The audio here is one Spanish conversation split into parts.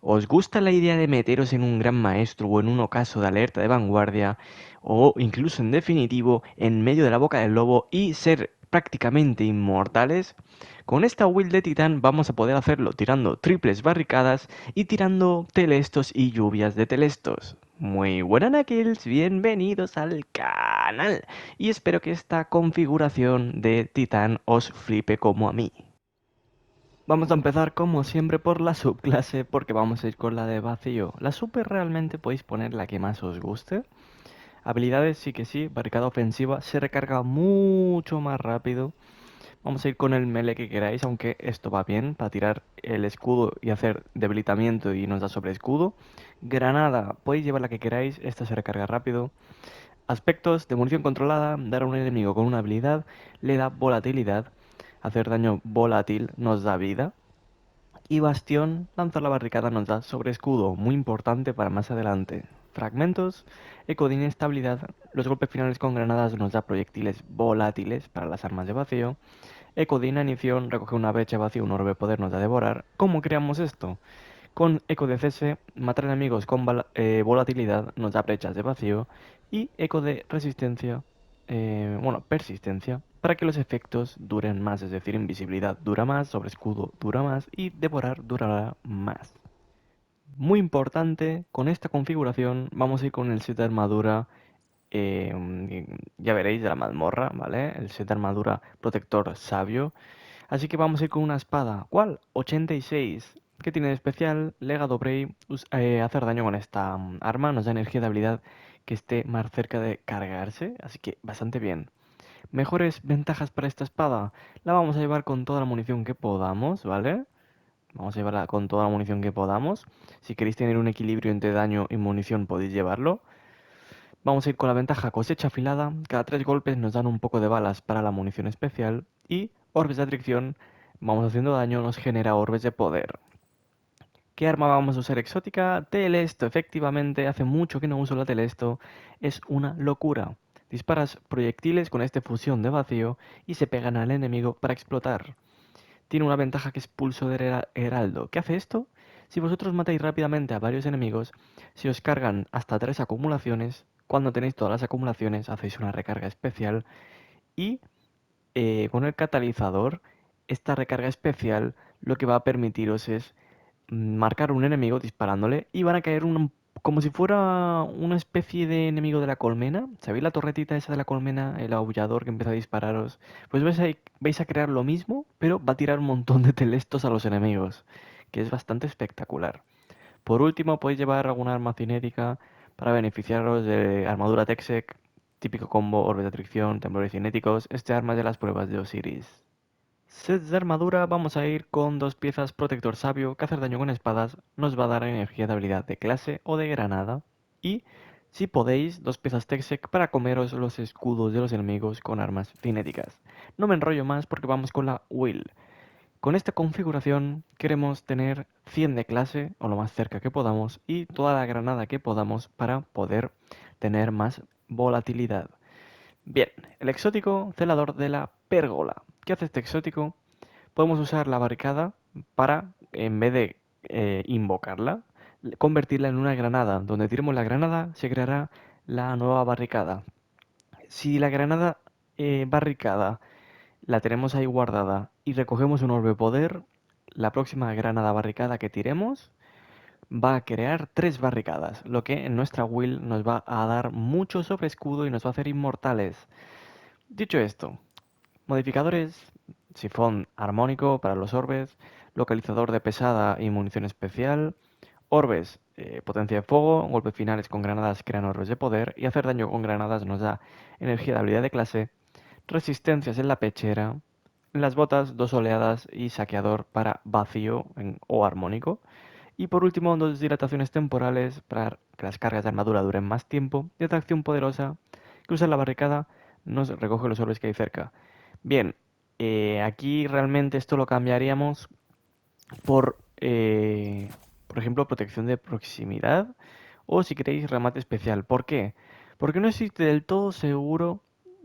¿Os gusta la idea de meteros en un gran maestro o en un ocaso de alerta de vanguardia o incluso en definitivo en medio de la boca del lobo y ser prácticamente inmortales? Con esta build de titán vamos a poder hacerlo tirando triples barricadas y tirando telestos y lluvias de telestos. Muy buenas Nakels, bienvenidos al canal y espero que esta configuración de titán os flipe como a mí. Vamos a empezar como siempre por la subclase porque vamos a ir con la de vacío. La super realmente podéis poner la que más os guste. Habilidades sí que sí, barricada ofensiva se recarga mucho más rápido. Vamos a ir con el melee que queráis, aunque esto va bien para tirar el escudo y hacer debilitamiento y nos da sobre escudo. Granada, podéis llevar la que queráis, esta se recarga rápido. Aspectos de munición controlada, dar a un enemigo con una habilidad, le da volatilidad. Hacer daño volátil nos da vida. Y Bastión, lanzar la barricada nos da sobre escudo, muy importante para más adelante. Fragmentos, eco de inestabilidad, los golpes finales con granadas nos da proyectiles volátiles para las armas de vacío. Eco de inanición, recoge una brecha vacía, un orbe poder nos da devorar. ¿Cómo creamos esto? Con eco de cese, matar enemigos con volatilidad nos da brechas de vacío. Y eco de resistencia, persistencia, para que los efectos duren más, es decir, invisibilidad dura más, sobre escudo dura más y devorar durará más. Muy importante, con esta configuración vamos a ir con el set de armadura, ya veréis, de la mazmorra, ¿vale? El set de armadura protector sabio. Así que vamos a ir con una espada. ¿Cuál? 86. ¿Qué tiene de especial? Legado Brave. Hacer daño con esta arma nos da energía de habilidad que esté más cerca de cargarse. Así que bastante bien. Mejores ventajas para esta espada. La vamos a llevar con toda la munición que podamos, ¿vale? Vamos a llevarla con toda la munición que podamos. Si queréis tener un equilibrio entre daño y munición podéis llevarlo. Vamos a ir con la ventaja cosecha afilada. Cada 3 golpes nos dan un poco de balas para la munición especial. Y orbes de atracción. Vamos haciendo daño, nos genera orbes de poder. ¿Qué arma vamos a usar exótica? Telesto, efectivamente, hace mucho que no uso la Telesto. Es una locura. Disparas proyectiles con esta fusión de vacío y se pegan al enemigo para explotar. Tiene una ventaja que es pulso de heraldo. ¿Qué hace esto? Si vosotros matáis rápidamente a varios enemigos, si os cargan hasta 3 acumulaciones, cuando tenéis todas las acumulaciones hacéis una recarga especial y con el catalizador, esta recarga especial lo que va a permitiros es marcar un enemigo disparándole y van a caer como si fuera una especie de enemigo de la colmena. ¿Sabéis la torretita esa de la colmena? El aullador que empieza a dispararos. Pues vais a crear lo mismo, pero va a tirar un montón de telestos a los enemigos, que es bastante espectacular. Por último, podéis llevar alguna arma cinética para beneficiaros de armadura Texec, típico combo, orbes de atracción, temblores cinéticos. Este arma es de las pruebas de Osiris. Sets de armadura, vamos a ir con 2 piezas protector sabio, que hacer daño con espadas nos va a dar energía de habilidad de clase o de granada. Y, si podéis, 2 piezas Texec para comeros los escudos de los enemigos con armas cinéticas. No me enrollo más porque vamos con la Will. Con esta configuración queremos tener 100 de clase o lo más cerca que podamos y toda la granada que podamos para poder tener más volatilidad. Bien, el exótico celador de la pérgola. ¿Qué hace este exótico? Podemos usar la barricada para, en vez de invocarla, convertirla en una granada. Donde tiremos la granada se creará la nueva barricada. Si la granada barricada la tenemos ahí guardada y recogemos un orbe poder, la próxima granada barricada que tiremos va a crear 3 barricadas, lo que en nuestra will nos va a dar mucho sobre escudo y nos va a hacer inmortales. Dicho esto, modificadores, sifón armónico para los orbes, localizador de pesada y munición especial, orbes, potencia de fuego, golpes finales con granadas crean orbes de poder y hacer daño con granadas nos da energía de habilidad de clase, resistencias en la pechera, en las botas 2 oleadas y saqueador para vacío o armónico. Y por último, 2 dilataciones temporales para que las cargas de armadura duren más tiempo y atracción poderosa que usa la barricada nos recoge los orbes que hay cerca. Bien, aquí realmente esto lo cambiaríamos por, por ejemplo, protección de proximidad o si queréis remate especial. ¿Por qué? Porque no estoy del todo seguro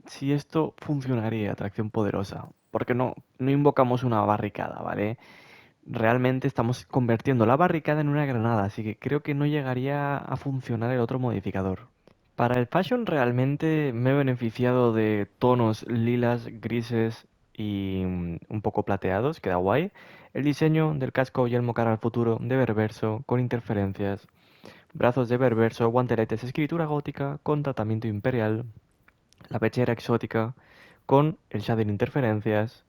si esto funcionaría, atracción poderosa. Porque no invocamos una barricada, ¿vale? realmente estamos convirtiendo la barricada en una granada, así que creo que no llegaría a funcionar el otro modificador. Para el fashion realmente me he beneficiado de tonos lilas, grises y un poco plateados, queda guay. El diseño del casco yelmo cara al futuro de Berverso con interferencias, brazos de Berverso, guanteletes, escritura gótica con tratamiento imperial, la pechera exótica con el shader interferencias,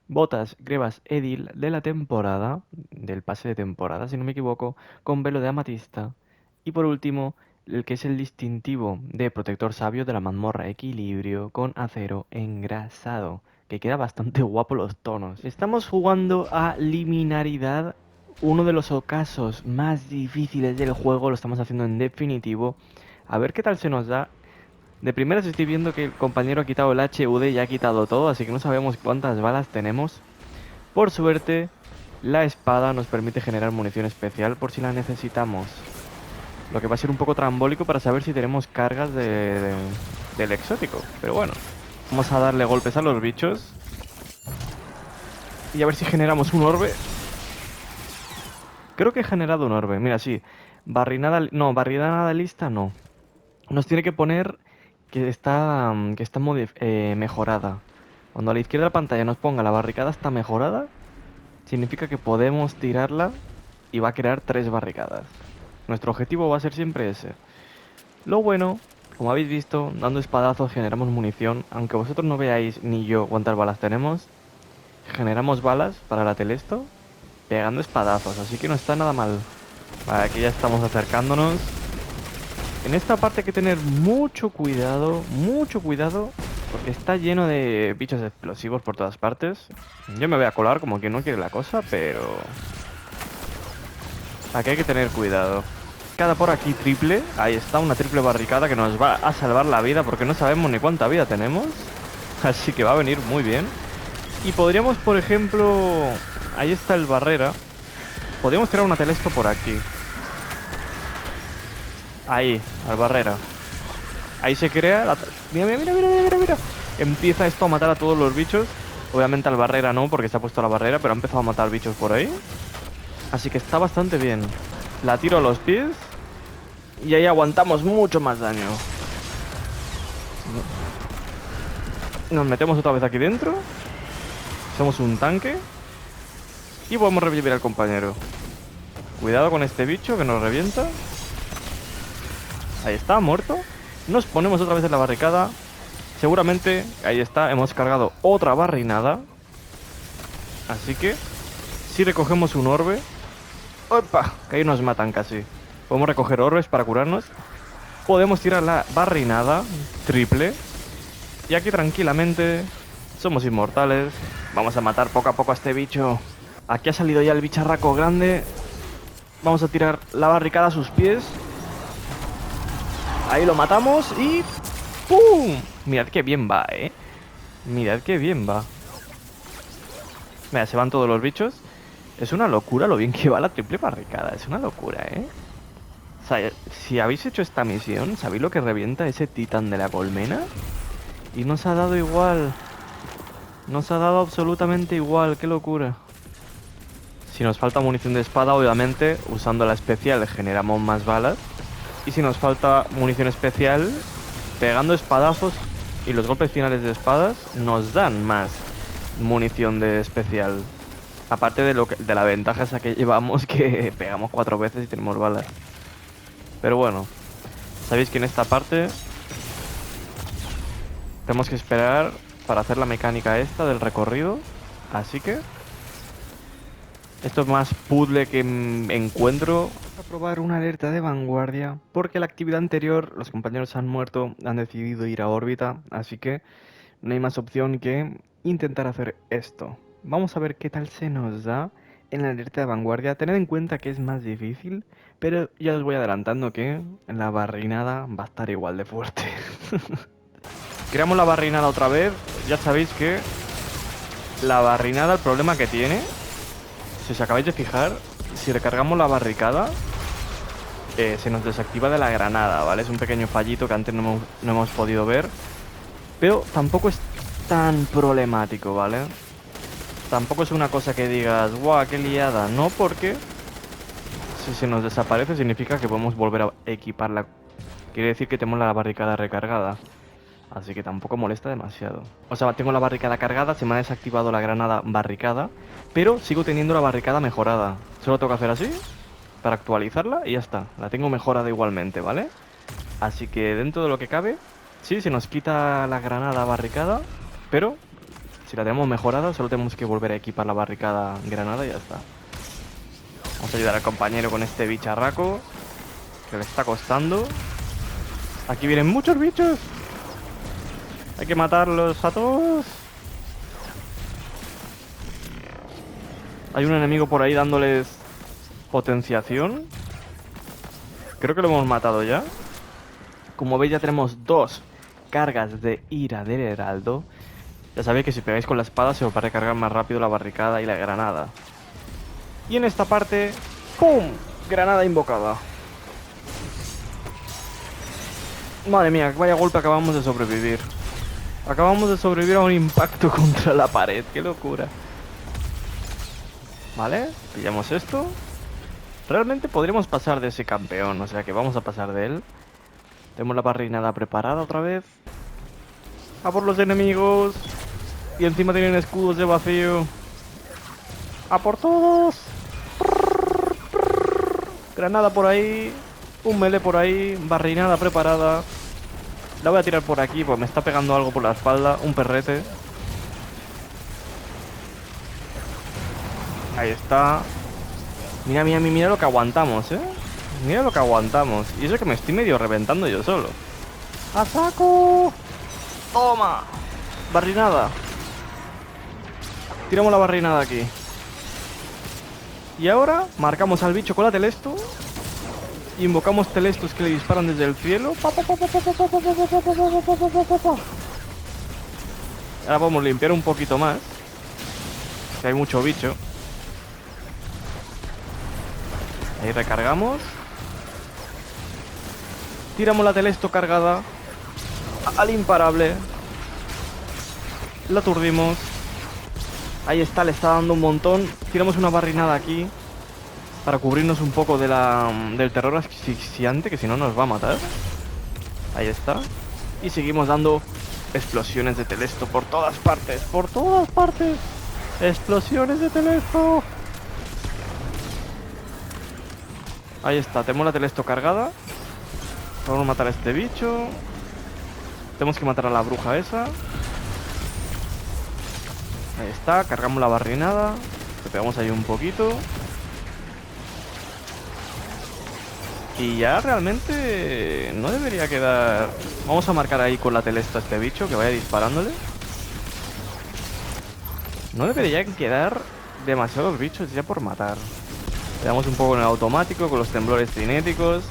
botas grebas Edil de la temporada, del pase de temporada si no me equivoco, con velo de amatista, y por último el que es el distintivo de protector sabio de la mazmorra equilibrio con acero engrasado, que queda bastante guapo los tonos. Estamos jugando a liminaridad, uno de los ocasos más difíciles del juego, lo estamos haciendo en definitivo. A ver qué tal se nos da. De primeras estoy viendo que el compañero ha quitado el HUD y ha quitado todo, así que no sabemos cuántas balas tenemos. Por suerte, la espada nos permite generar munición especial por si la necesitamos. Lo que va a ser un poco trambólico para saber si tenemos cargas del exótico. Pero bueno, vamos a darle golpes a los bichos. Y a ver si generamos un orbe. Creo que he generado un orbe. Mira, sí. Barrinada... No, barrinada lista no. Nos tiene que poner que está mejorada. Cuando a la izquierda de la pantalla nos ponga la barricada está mejorada, significa que podemos tirarla y va a crear 3 barricadas. Nuestro objetivo va a ser siempre ese. Lo bueno, como habéis visto, dando espadazos generamos munición. Aunque vosotros no veáis ni yo cuántas balas tenemos, generamos balas para la telesto pegando espadazos, así que no está nada mal. Vale, aquí ya estamos acercándonos. En esta parte hay que tener mucho cuidado, porque está lleno de bichos explosivos por todas partes. Yo me voy a colar como que no quiere la cosa, pero... aquí hay que tener cuidado. Cada por aquí triple, ahí está, una triple barricada que nos va a salvar la vida porque no sabemos ni cuánta vida tenemos. Así que va a venir muy bien. Y podríamos, por ejemplo... ahí está el barrera. Podríamos tirar una telesto por aquí. Ahí, al barrera. Ahí se crea la... Mira, mira, mira, mira, mira, mira. Empieza esto a matar a todos los bichos. Obviamente al barrera no, porque se ha puesto la barrera, pero ha empezado a matar bichos por ahí. Así que está bastante bien. La tiro a los pies. Y ahí aguantamos mucho más daño. Nos metemos otra vez aquí dentro. Somos un tanque. Y podemos revivir al compañero. Cuidado con este bicho que nos revienta. Ahí está, muerto. Nos ponemos otra vez en la barricada. Seguramente, ahí está, hemos cargado otra barrinada. Así que, si recogemos un orbe... ¡Opa! Que ahí nos matan casi. Podemos recoger orbes para curarnos. Podemos tirar la barrinada triple. Y aquí tranquilamente somos inmortales. Vamos a matar poco a poco a este bicho. Aquí ha salido ya el bicharraco grande. Vamos a tirar la barricada a sus pies. Ahí lo matamos y... ¡pum! Mirad qué bien va, ¿eh? Mirad qué bien va. Mira, se van todos los bichos. Es una locura lo bien que va la triple barricada. Es una locura, ¿eh? O sea, si habéis hecho esta misión, ¿sabéis lo que revienta ese titán de la colmena? Y nos ha dado igual. Nos ha dado absolutamente igual. ¡Qué locura! Si nos falta munición de espada, obviamente, usando la especial generamos más balas. Y si nos falta munición especial, pegando espadazos y los golpes finales de espadas nos dan más munición de especial. Aparte de la ventaja esa que llevamos, que pegamos 4 veces y tenemos balas. Pero bueno, sabéis que en esta parte tenemos que esperar para hacer la mecánica esta del recorrido. Así que esto es más puzzle que encuentro. Vamos a probar una alerta de vanguardia, porque la actividad anterior, los compañeros han muerto, han decidido ir a órbita, así que no hay más opción que intentar hacer esto. Vamos a ver qué tal se nos da en la alerta de vanguardia. Tened en cuenta que es más difícil, pero ya os voy adelantando que la barrinada va a estar igual de fuerte. Creamos la barrinada otra vez. Ya sabéis que la barrinada, el problema que tiene... si os acabáis de fijar, si recargamos la barricada, se nos desactiva de la granada, ¿vale? Es un pequeño fallito que antes no hemos podido ver, pero tampoco es tan problemático, ¿vale? tampoco es una cosa que digas, guau, qué liada. No, porque si se nos desaparece significa que podemos volver a equiparla. Quiere decir que tenemos la barricada recargada. Así que tampoco molesta demasiado. O sea, tengo la barricada cargada, se me ha desactivado la granada barricada, pero sigo teniendo la barricada mejorada. Solo tengo que hacer así para actualizarla y ya está. La tengo mejorada igualmente, ¿vale? Así que dentro de lo que cabe, sí, se nos quita la granada barricada, pero si la tenemos mejorada, solo tenemos que volver a equipar la barricada granada y ya está. Vamos a ayudar al compañero con este bicharraco, que le está costando. Aquí vienen muchos bichos. Hay que matarlos a todos. Hay un enemigo por ahí dándoles potenciación. Creo que lo hemos matado ya. Como veis ya tenemos 2 cargas de ira del heraldo. Ya sabéis que si pegáis con la espada se os va a recargar más rápido la barricada y la granada. Y en esta parte, ¡pum! Granada invocada. Madre mía, vaya golpe acabamos de sobrevivir. Acabamos de sobrevivir a un impacto contra la pared. ¡Qué locura! Vale, pillamos esto. Realmente podríamos pasar de ese campeón, o sea que vamos a pasar de él. Tenemos la barrinada preparada otra vez. ¡A por los enemigos! Y encima tienen escudos de vacío. ¡A por todos! Granada por ahí. Un melee por ahí. Barrinada preparada. La voy a tirar por aquí, pues me está pegando algo por la espalda. Un perrete. Ahí está. Mira, mira, mira lo que aguantamos, Mira lo que aguantamos. Y eso que me estoy medio reventando yo solo. ¡A saco! ¡Toma! Barrinada. Tiramos la barrinada aquí. Y ahora marcamos al bicho con la telesto. Invocamos telestos que le disparan desde el cielo. Ahora podemos limpiar un poquito más, que hay mucho bicho. Ahí recargamos. Tiramos la telesto cargada al imparable. La aturdimos. Ahí está, le está dando un montón. Tiramos una barrinada aquí para cubrirnos un poco de del terror asfixiante, que si no nos va a matar. Ahí está. Y seguimos dando explosiones de telesto por todas partes. ¡Por todas partes! ¡Explosiones de telesto! Ahí está, tenemos la telesto cargada. Vamos a matar a este bicho. Tenemos que matar a la bruja esa. Ahí está, cargamos la barrinada. Le pegamos ahí un poquito. Y ya realmente no debería quedar... Vamos a marcar ahí con la telesto a este bicho, que vaya disparándole. No debería quedar demasiados bichos ya por matar. Le damos un poco en el automático con los temblores cinéticos.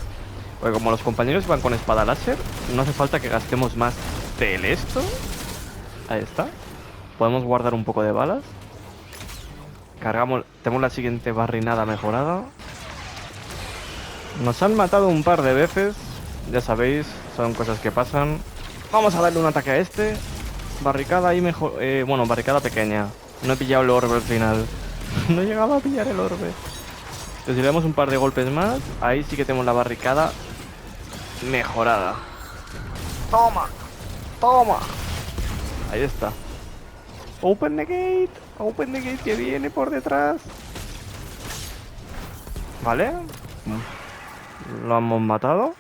Porque como los compañeros van con espada láser, no hace falta que gastemos más telesto. Ahí está. Podemos guardar un poco de balas. Cargamos, tenemos la siguiente barrinada mejorada. Nos han matado un par de veces. Ya sabéis, son cosas que pasan. Vamos a darle un ataque a este. Barricada ahí mejor... bueno, barricada pequeña. No he pillado el orbe al final. No he llegado a pillar el orbe. Pero si le damos un par de golpes más, ahí sí que tenemos la barricada mejorada. ¡Toma! ¡Toma! Ahí está. Open the gate. Open the gate que viene por detrás. ¿Vale? Lo hemos matado.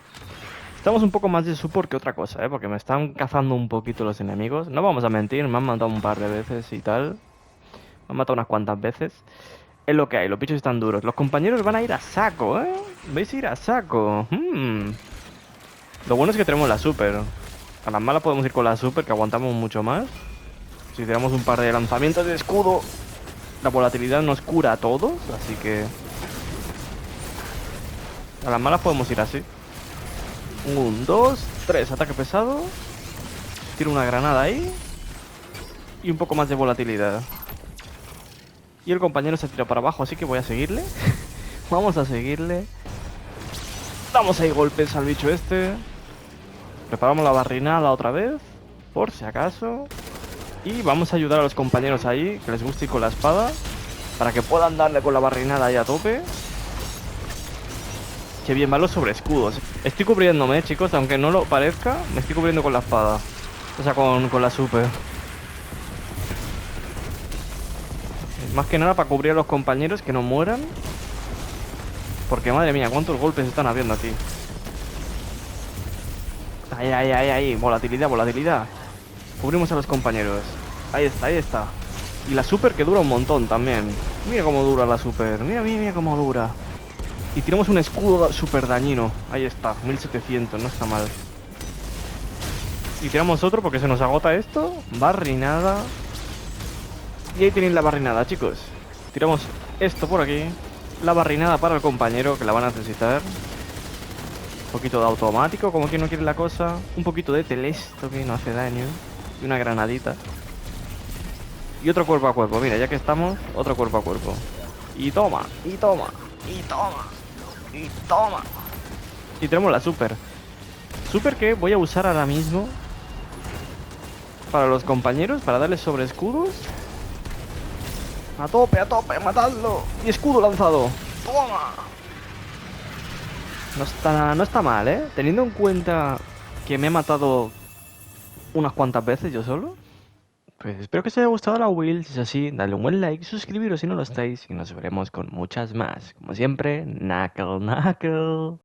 Estamos un poco más de support que otra cosa, porque me están cazando un poquito los enemigos. No vamos a mentir, me han matado un par de veces y tal. Me han matado unas cuantas veces. Es lo que hay, los bichos están duros. Los compañeros van a ir a saco, ¿Veis ir a saco? Lo bueno es que tenemos la super. A las malas podemos ir con la super, que aguantamos mucho más. Si tiramos un par de lanzamientos de escudo, la volatilidad nos cura a todos, así que... A las malas podemos ir así. 1, 2, 3, ataque pesado. Tiro una granada ahí. Y un poco más de volatilidad. Y el compañero se tira para abajo, así que voy a seguirle. Vamos a seguirle. Damos ahí golpes al bicho este. Preparamos la barrinada otra vez, por si acaso. Y vamos a ayudar a los compañeros ahí, que les guste ir con la espada, para que puedan darle con la barrinada ahí a tope. Qué bien van los sobreescudos. Estoy cubriéndome, chicos, aunque no lo parezca, me estoy cubriendo con la espada. O sea, con la super. Más que nada para cubrir a los compañeros que no mueran. Porque madre mía, cuántos golpes están habiendo aquí. Ahí, ahí, ahí, ahí. Volatilidad, volatilidad. Cubrimos a los compañeros. Ahí está, ahí está. Y la super que dura un montón también. Mira cómo dura la super. Mira, mira, mira cómo dura. Y tenemos un escudo super dañino. Ahí está, 1700, no está mal. Y tiramos otro porque se nos agota esto. Barrinada. Y ahí tenéis la barrinada, chicos. Tiramos esto por aquí. La barrinada para el compañero, que la van a necesitar. Un poquito de automático, como quien no quiere la cosa. Un poquito de telesto, que no hace daño. Y una granadita. Y otro cuerpo a cuerpo, mira, ya que estamos, otro cuerpo a cuerpo. Y toma, y toma, y toma, y toma. Y tenemos la super. Super que voy a usar ahora mismo para los compañeros, para darles sobre escudos. A tope, matadlo. Y escudo lanzado. Toma. No está mal, ¿eh? Teniendo en cuenta que me he matado unas cuantas veces yo solo. Pues espero que os haya gustado la build. Si es así, dale un buen like, suscribiros si no lo estáis. Y nos veremos con muchas más. Como siempre, Knuckle Knuckle.